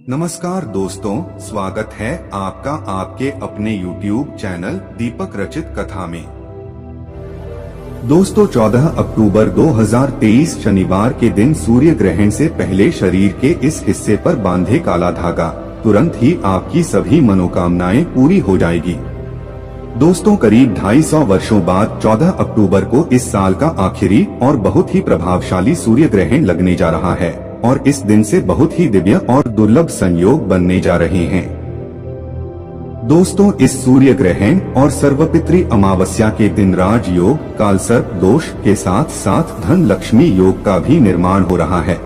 नमस्कार दोस्तों, स्वागत है आपका आपके अपने YouTube चैनल दीपक रचित कथा में। दोस्तों 14 अक्टूबर 2023 शनिवार के दिन सूर्य ग्रहण से पहले शरीर के इस हिस्से पर बांधे काला धागा, तुरंत ही आपकी सभी मनोकामनाएं पूरी हो जाएगी। दोस्तों करीब 250 वर्षों बाद 14 अक्टूबर को इस साल का आखिरी और बहुत ही प्रभावशाली सूर्य ग्रहण लगने जा रहा है और इस दिन से बहुत ही दिव्य और दुर्लभ संयोग बनने जा रहे हैं। दोस्तों इस सूर्य ग्रहण और सर्वपित्री अमावस्या के दिन राज योग, कालसर्प दोष के साथ साथ धन लक्ष्मी योग का भी निर्माण हो रहा है,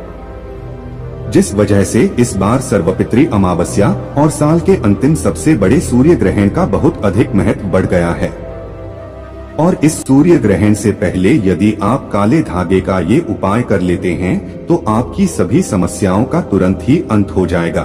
जिस वजह से इस बार सर्वपित्री अमावस्या और साल के अंतिम सबसे बड़े सूर्य ग्रहण का बहुत अधिक महत्व बढ़ गया है। और इस सूर्य ग्रहण से पहले यदि आप काले धागे का ये उपाय कर लेते हैं तो आपकी सभी समस्याओं का तुरंत ही अंत हो जाएगा।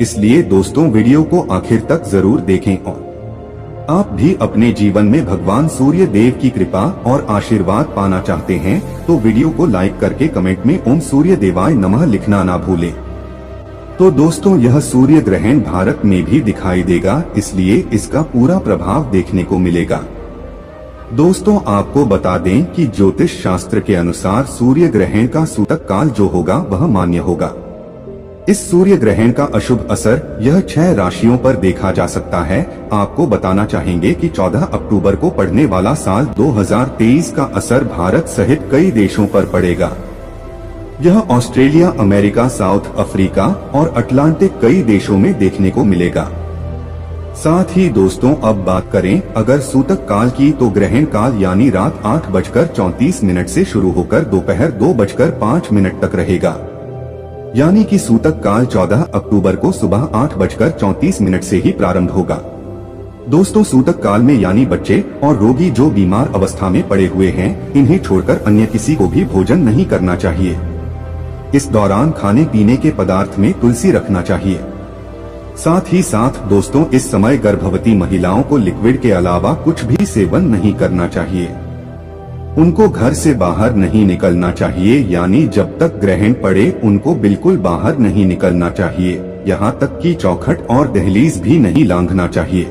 इसलिए दोस्तों वीडियो को आखिर तक जरूर देखें और आप भी अपने जीवन में भगवान सूर्य देव की कृपा और आशीर्वाद पाना चाहते हैं तो वीडियो को लाइक करके कमेंट में ओम सूर्य देवाय नमः लिखना ना भूलें। तो दोस्तों यह सूर्य ग्रहण भारत में भी दिखाई देगा, इसलिए इसका पूरा प्रभाव देखने को मिलेगा। दोस्तों आपको बता दें कि ज्योतिष शास्त्र के अनुसार सूर्य ग्रहण का सूतक काल जो होगा वह मान्य होगा। इस सूर्य ग्रहण का अशुभ असर यह 6 राशियों पर देखा जा सकता है। आपको बताना चाहेंगे कि 14 अक्टूबर को पड़ने वाला साल 2023 का असर भारत सहित कई देशों पर पड़ेगा। यह ऑस्ट्रेलिया, अमेरिका, साउथ अफ्रीका और अटलांटिक कई देशों में देखने को मिलेगा। साथ ही दोस्तों अब बात करें अगर सूतक काल की तो ग्रहण काल यानी रात 8:34 से शुरू होकर दोपहर 2:05 तक रहेगा। यानी कि सूतक काल 14 अक्टूबर को सुबह 8:34 से ही प्रारंभ होगा। दोस्तों सूतक काल में यानी बच्चे और रोगी जो बीमार अवस्था में पड़े हुए हैं, इन्हें छोड़कर अन्य किसी को भी भोजन नहीं करना चाहिए। इस दौरान खाने पीने के पदार्थ में तुलसी रखना चाहिए। साथ ही साथ दोस्तों इस समय गर्भवती महिलाओं को लिक्विड के अलावा कुछ भी सेवन नहीं करना चाहिए। उनको घर से बाहर नहीं निकलना चाहिए, यानी जब तक ग्रहण पड़े उनको बिल्कुल बाहर नहीं निकलना चाहिए। यहाँ तक कि चौखट और दहलीज भी नहीं लांघना चाहिए।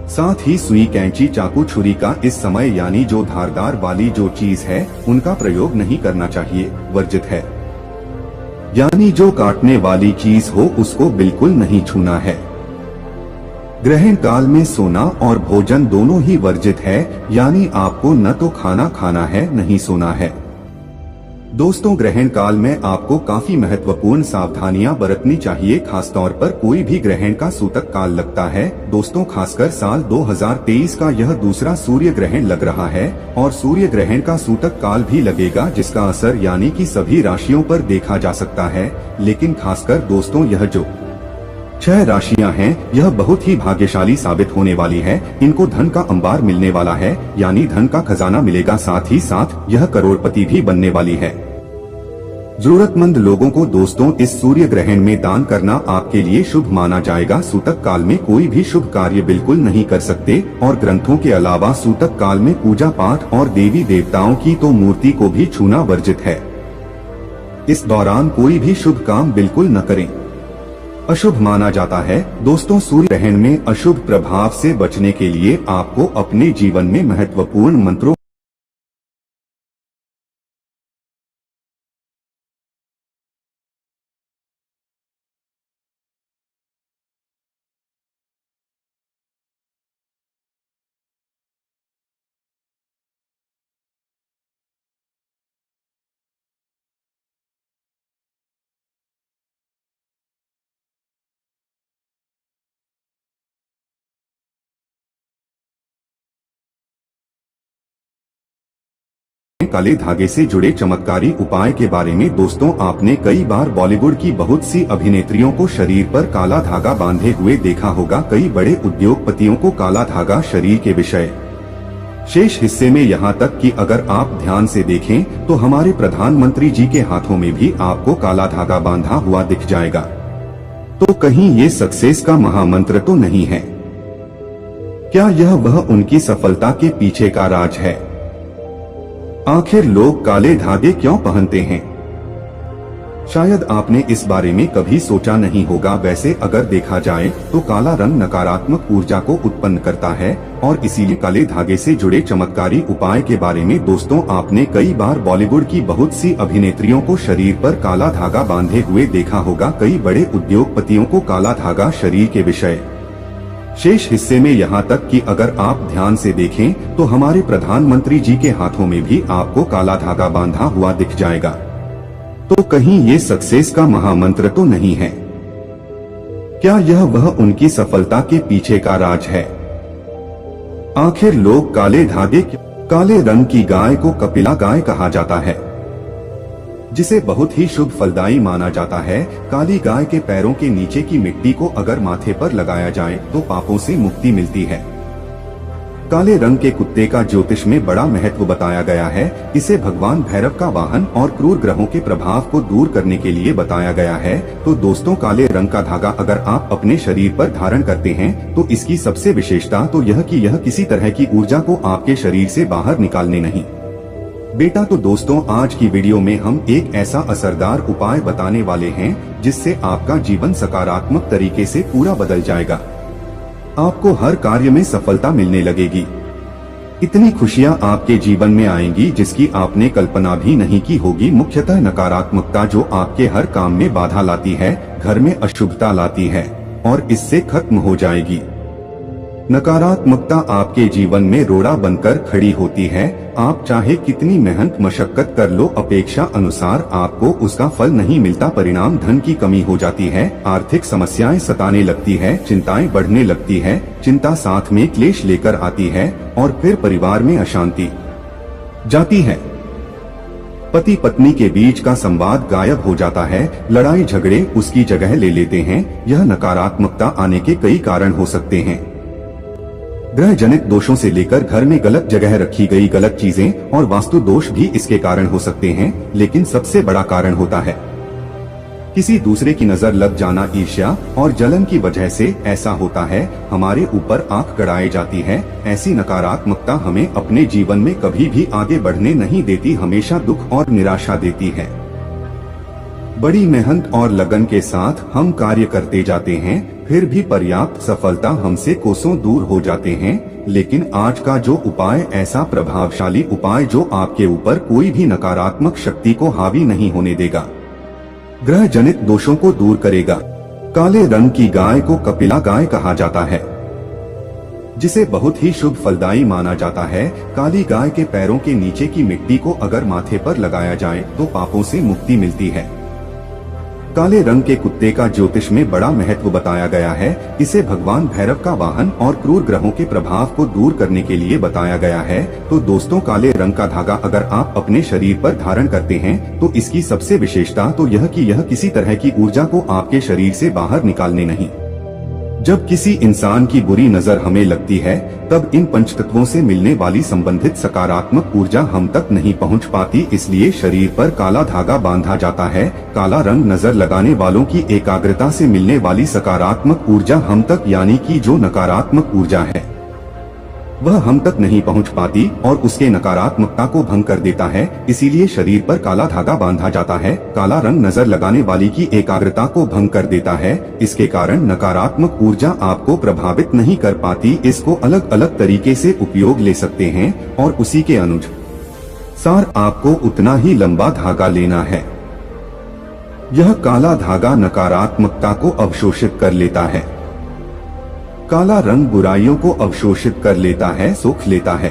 साथ ही सुई, कैंची, चाकू, छुरी का इस समय यानी जो धारदार वाली जो चीज है उनका प्रयोग नहीं करना चाहिए, वर्जित है। यानी जो काटने वाली चीज हो उसको बिल्कुल नहीं छूना है। ग्रहण काल में सोना और भोजन दोनों ही वर्जित है, यानी आपको न तो खाना खाना है न ही सोना है। दोस्तों ग्रहण काल में आपको काफी महत्वपूर्ण सावधानियां बरतनी चाहिए, खासतौर पर कोई भी ग्रहण का सूतक काल लगता है। दोस्तों खासकर साल 2023 का यह दूसरा सूर्य ग्रहण लग रहा है और सूर्य ग्रहण का सूतक काल भी लगेगा, जिसका असर यानी कि सभी राशियों पर देखा जा सकता है। लेकिन खासकर दोस्तों यह जो 6 राशियां हैं यह बहुत ही भाग्यशाली साबित होने वाली है। इनको धन का अंबार मिलने वाला है, यानी धन का खजाना मिलेगा। साथ ही साथ यह करोड़पति भी बनने वाली है। जरूरतमंद लोगों को दोस्तों इस सूर्य ग्रहण में दान करना आपके लिए शुभ माना जाएगा। सूतक काल में कोई भी शुभ कार्य बिल्कुल नहीं कर सकते और ग्रंथों के अलावा सूतक काल में पूजा पाठ और देवी देवताओं की तो मूर्ति को भी छूना वर्जित है। इस दौरान कोई भी शुभ काम बिल्कुल न करें, अशुभ माना जाता है। दोस्तों सूर्य ग्रहण में अशुभ प्रभाव से बचने के लिए आपको अपने जीवन में महत्वपूर्ण मंत्रों काले धागे से जुड़े चमत्कारी उपाय के बारे में दोस्तों आपने कई बार बॉलीवुड की बहुत सी अभिनेत्रियों को शरीर पर काला धागा बांधे हुए देखा होगा। कई बड़े उद्योगपतियों को काला धागा शरीर के विषय शेष हिस्से में, यहाँ तक कि अगर आप ध्यान से देखें तो हमारे प्रधानमंत्री जी के हाथों में भी आपको काला धागा बांधा हुआ दिख जाएगा। तो कहीं ये सक्सेस का महामंत्र तो नहीं है? क्या यह वह उनकी सफलता के पीछे का राज है? आखिर लोग काले धागे क्यों पहनते हैं? शायद आपने इस बारे में कभी सोचा नहीं होगा। वैसे अगर देखा जाए तो काला रंग नकारात्मक ऊर्जा को उत्पन्न करता है और इसीलिए काले धागे से जुड़े चमत्कारी उपाय के बारे में दोस्तों आपने कई बार बॉलीवुड की बहुत सी अभिनेत्रियों को शरीर पर काला धागा बांधे हुए देखा होगा। कई बड़े उद्योगपतियों को काला धागा शरीर के विषय शेष हिस्से में, यहाँ तक कि अगर आप ध्यान से देखें तो हमारे प्रधानमंत्री जी के हाथों में भी आपको काला धागा बांधा हुआ दिख जाएगा। तो कहीं ये सक्सेस का महामंत्र तो नहीं है? क्या यह वह उनकी सफलता के पीछे का राज है? आखिर लोग काले धागे, काले रंग की गाय को कपिला गाय कहा जाता है, जिसे बहुत ही शुभ फलदायी माना जाता है। काली गाय के पैरों के नीचे की मिट्टी को अगर माथे पर लगाया जाए तो पापों से मुक्ति मिलती है। काले रंग के कुत्ते का ज्योतिष में बड़ा महत्व बताया गया है। इसे भगवान भैरव का वाहन और क्रूर ग्रहों के प्रभाव को दूर करने के लिए बताया गया है। तो दोस्तों काले रंग का धागा अगर आप अपने शरीर पर धारण करते हैं तो इसकी सबसे विशेषता तो यह कि यह किसी तरह की ऊर्जा को आपके शरीर से बाहर निकालने नहीं बेटा। तो दोस्तों आज की वीडियो में हम एक ऐसा असरदार उपाय बताने वाले हैं जिससे आपका जीवन सकारात्मक तरीके से पूरा बदल जाएगा। आपको हर कार्य में सफलता मिलने लगेगी। इतनी खुशियां आपके जीवन में आएंगी जिसकी आपने कल्पना भी नहीं की होगी। मुख्यतः नकारात्मकता जो आपके हर काम में बाधा लाती है, घर में अशुभता लाती है और इससे खत्म हो जाएगी। नकारात्मकता आपके जीवन में रोड़ा बनकर खड़ी होती है। आप चाहे कितनी मेहनत मशक्कत कर लो, अपेक्षा अनुसार आपको उसका फल नहीं मिलता। परिणाम धन की कमी हो जाती है, आर्थिक समस्याएं सताने लगती है, चिंताएं बढ़ने लगती है, चिंता साथ में क्लेश लेकर आती है और फिर परिवार में अशांति जाती है। पति पत्नी के बीच का संवाद गायब हो जाता है, लड़ाई झगड़े उसकी जगह ले लेते हैं। यह नकारात्मकता आने के कई कारण हो सकते हैं। ग्रह जनित दोषों से लेकर घर में गलत जगह रखी गई गलत चीजें और वास्तु दोष भी इसके कारण हो सकते हैं। लेकिन सबसे बड़ा कारण होता है किसी दूसरे की नजर लग जाना, ईर्ष्या और जलन की वजह से ऐसा होता है। हमारे ऊपर आंख गड़ाई जाती है। ऐसी नकारात्मकता हमें अपने जीवन में कभी भी आगे बढ़ने नहीं देती, हमेशा दुख और निराशा देती है। बड़ी मेहनत और लगन के साथ हम कार्य करते जाते हैं, फिर भी पर्याप्त सफलता हमसे कोसों दूर हो जाते हैं। लेकिन आज का जो उपाय ऐसा प्रभावशाली उपाय जो आपके ऊपर कोई भी नकारात्मक शक्ति को हावी नहीं होने देगा, ग्रह जनित दोषों को दूर करेगा। काले रंग की गाय को कपिला गाय कहा जाता है, जिसे बहुत ही शुभ फलदायी माना जाता है। काली गाय के पैरों के नीचे की मिट्टी को अगर माथे पर लगाया जाए तो पापों से मुक्ति मिलती है। काले रंग के कुत्ते का ज्योतिष में बड़ा महत्व बताया गया है। इसे भगवान भैरव का वाहन और क्रूर ग्रहों के प्रभाव को दूर करने के लिए बताया गया है। तो दोस्तों काले रंग का धागा अगर आप अपने शरीर पर धारण करते हैं तो इसकी सबसे विशेषता तो यह कि यह किसी तरह की ऊर्जा को आपके शरीर से बाहर निकालने नहीं। जब किसी इंसान की बुरी नजर हमें लगती है तब इन पंचतत्वों से मिलने वाली संबंधित सकारात्मक ऊर्जा हम तक नहीं पहुंच पाती, इसलिए शरीर पर काला धागा बांधा जाता है। काला रंग नजर लगाने वालों की एकाग्रता से मिलने वाली सकारात्मक ऊर्जा हम तक, यानी कि जो नकारात्मक ऊर्जा है वह हम तक नहीं पहुंच पाती और उसके नकारात्मकता को भंग कर देता है। इसीलिए शरीर पर काला धागा बांधा जाता है। काला रंग नजर लगाने वाली की एकाग्रता को भंग कर देता है। इसके कारण नकारात्मक ऊर्जा आपको प्रभावित नहीं कर पाती। इसको अलग अलग तरीके से उपयोग ले सकते हैं और उसी के अनुसार आपको उतना ही लंबा धागा लेना है। यह काला धागा नकारात्मकता को अवशोषित कर लेता है। काला रंग बुराइयों को अवशोषित कर लेता है, सोख लेता है।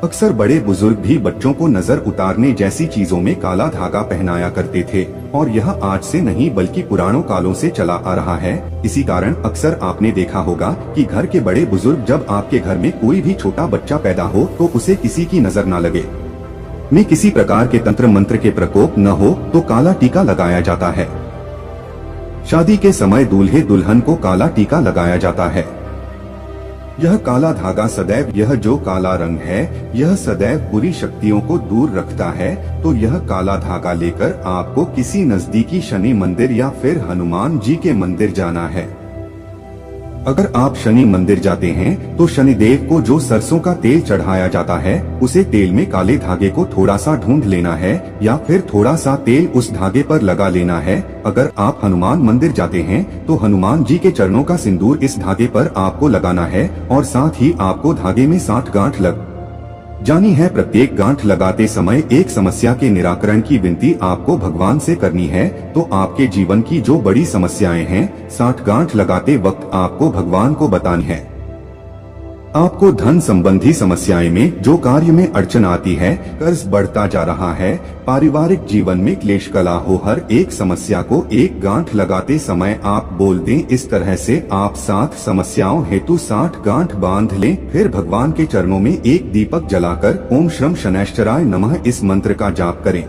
अक्सर बड़े बुजुर्ग भी बच्चों को नजर उतारने जैसी चीजों में काला धागा पहनाया करते थे और यह आज से नहीं बल्कि पुरानों कालों से चला आ रहा है। इसी कारण अक्सर आपने देखा होगा कि घर के बड़े बुजुर्ग जब आपके घर में कोई भी छोटा बच्चा पैदा हो तो उसे किसी की नजर न लगे, में किसी प्रकार के तंत्र मंत्र के प्रकोप न हो तो काला टीका लगाया जाता है। शादी के समय दूल्हे दुल्हन को काला टीका लगाया जाता है। यह काला धागा सदैव, यह जो काला रंग है यह सदैव बुरी शक्तियों को दूर रखता है। तो यह काला धागा लेकर आपको किसी नजदीकी शनि मंदिर या फिर हनुमान जी के मंदिर जाना है। अगर आप शनि मंदिर जाते हैं तो शनिदेव को जो सरसों का तेल चढ़ाया जाता है उसे तेल में काले धागे को थोड़ा सा ढूंढ लेना है या फिर थोड़ा सा तेल उस धागे पर लगा लेना है। अगर आप हनुमान मंदिर जाते हैं तो हनुमान जी के चरणों का सिंदूर इस धागे पर आपको लगाना है और साथ ही आपको धागे में 60 गांठ लग जानी है। प्रत्येक गांठ लगाते समय एक समस्या के निराकरण की विनती आपको भगवान से करनी है। तो आपके जीवन की जो बड़ी समस्याएं हैं 60 गांठ लगाते वक्त आपको भगवान को बतानी है। आपको धन संबंधी समस्याएं में जो कार्य में अड़चन आती है, कर्ज बढ़ता जा रहा है, पारिवारिक जीवन में क्लेश कला हो, हर एक समस्या को एक गांठ लगाते समय आप बोल दें। इस तरह से आप 7 समस्याओं हेतु 60 गांठ बांध लें। फिर भगवान के चरणों में एक दीपक जलाकर ओम श्रम शनैश्चराय नमः इस मंत्र का जाप करें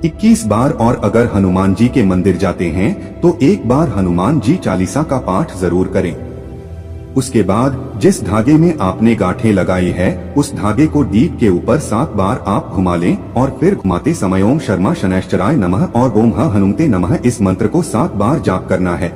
21 बार। और अगर हनुमान जी के मंदिर जाते हैं तो एक बार हनुमान जी चालीसा का पाठ जरूर करें। उसके बाद जिस धागे में आपने गांठें लगाई है उस धागे को दीप के ऊपर 7 बार आप घुमा लें और फिर घुमाते समय ओम शर्मा शनैश्चराय नमः और ओम हनुमते नमः इस मंत्र को 7 बार जाप करना है।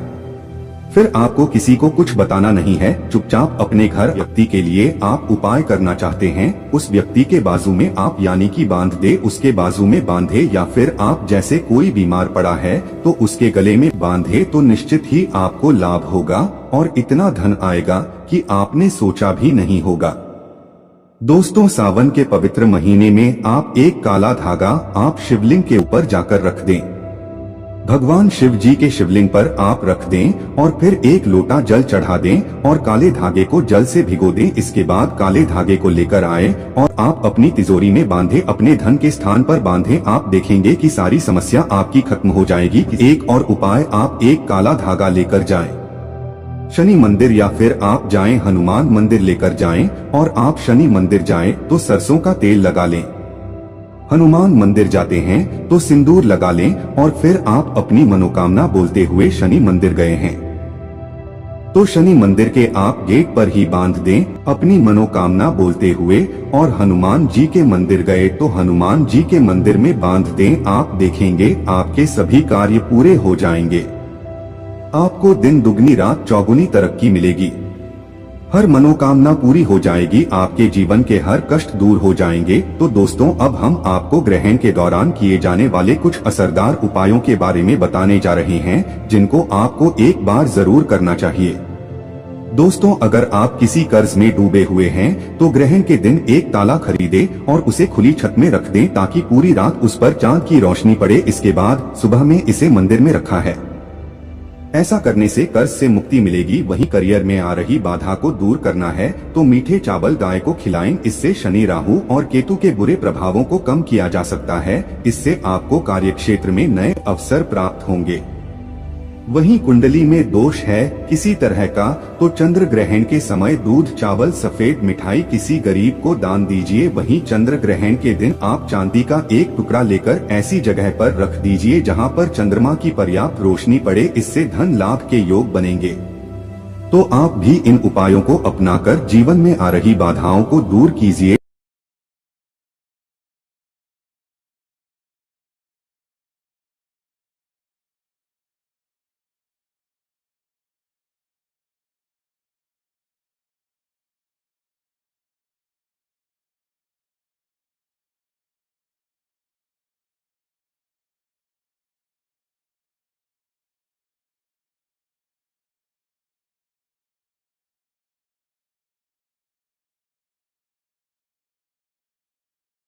फिर आपको किसी को कुछ बताना नहीं है। चुपचाप अपने घर व्यक्ति के लिए आप उपाय करना चाहते हैं, उस व्यक्ति के बाजू में आप यानी कि बांध दे, उसके बाजू में बांधे या फिर आप जैसे कोई बीमार पड़ा है तो उसके गले में बांधे तो निश्चित ही आपको लाभ होगा और इतना धन आएगा कि आपने सोचा भी नहीं होगा। दोस्तों, सावन के पवित्र महीने में आप एक काला धागा आप शिवलिंग के ऊपर जाकर रख दें। भगवान शिव जी के शिवलिंग पर आप रख दें और फिर एक लोटा जल चढ़ा दें और काले धागे को जल से भिगो दें। इसके बाद काले धागे को लेकर आए और आप अपनी तिजोरी में बांधे, अपने धन के स्थान पर बांधे। आप देखेंगे कि सारी समस्या आपकी खत्म हो जाएगी। एक और उपाय, आप एक काला धागा लेकर जाएं शनि मंदिर या फिर आप जाएं हनुमान मंदिर लेकर जाएं और आप शनि मंदिर जाएं तो सरसों का तेल लगा लें। हनुमान मंदिर जाते हैं तो सिंदूर लगा लें और फिर आप अपनी मनोकामना बोलते हुए शनि मंदिर गए हैं तो शनि मंदिर के आप गेट पर ही बांध दें अपनी मनोकामना बोलते हुए। और हनुमान जी के मंदिर गए तो हनुमान जी के मंदिर में बांध दें। आप देखेंगे आपके सभी कार्य पूरे हो जाएंगे। आपको दिन दुगनी रात चौगुनी तरक्की मिलेगी, हर मनोकामना पूरी हो जाएगी, आपके जीवन के हर कष्ट दूर हो जाएंगे। तो दोस्तों, अब हम आपको ग्रहण के दौरान किए जाने वाले कुछ असरदार उपायों के बारे में बताने जा रहे हैं जिनको आपको एक बार जरूर करना चाहिए। दोस्तों, अगर आप किसी कर्ज में डूबे हुए हैं तो ग्रहण के दिन एक ताला खरीदें और उसे खुली छत में रख दें ताकि पूरी रात उस पर चांद की रोशनी पड़े। इसके बाद सुबह में इसे मंदिर में रखा है। ऐसा करने से कर्ज से मुक्ति मिलेगी। वहीं करियर में आ रही बाधा को दूर करना है तो मीठे चावल गाय को खिलाएं। इससे शनि, राहु और केतु के बुरे प्रभावों को कम किया जा सकता है। इससे आपको कार्यक्षेत्र में नए अवसर प्राप्त होंगे। वहीं कुंडली में दोष है किसी तरह का तो चंद्र ग्रहण के समय दूध, चावल, सफेद मिठाई किसी गरीब को दान दीजिए। वहीं चंद्र ग्रहण के दिन आप चांदी का एक टुकड़ा लेकर ऐसी जगह पर रख दीजिए जहां पर चंद्रमा की पर्याप्त रोशनी पड़े। इससे धन लाभ के योग बनेंगे। तो आप भी इन उपायों को अपनाकर जीवन में आ रही बाधाओं को दूर कीजिए।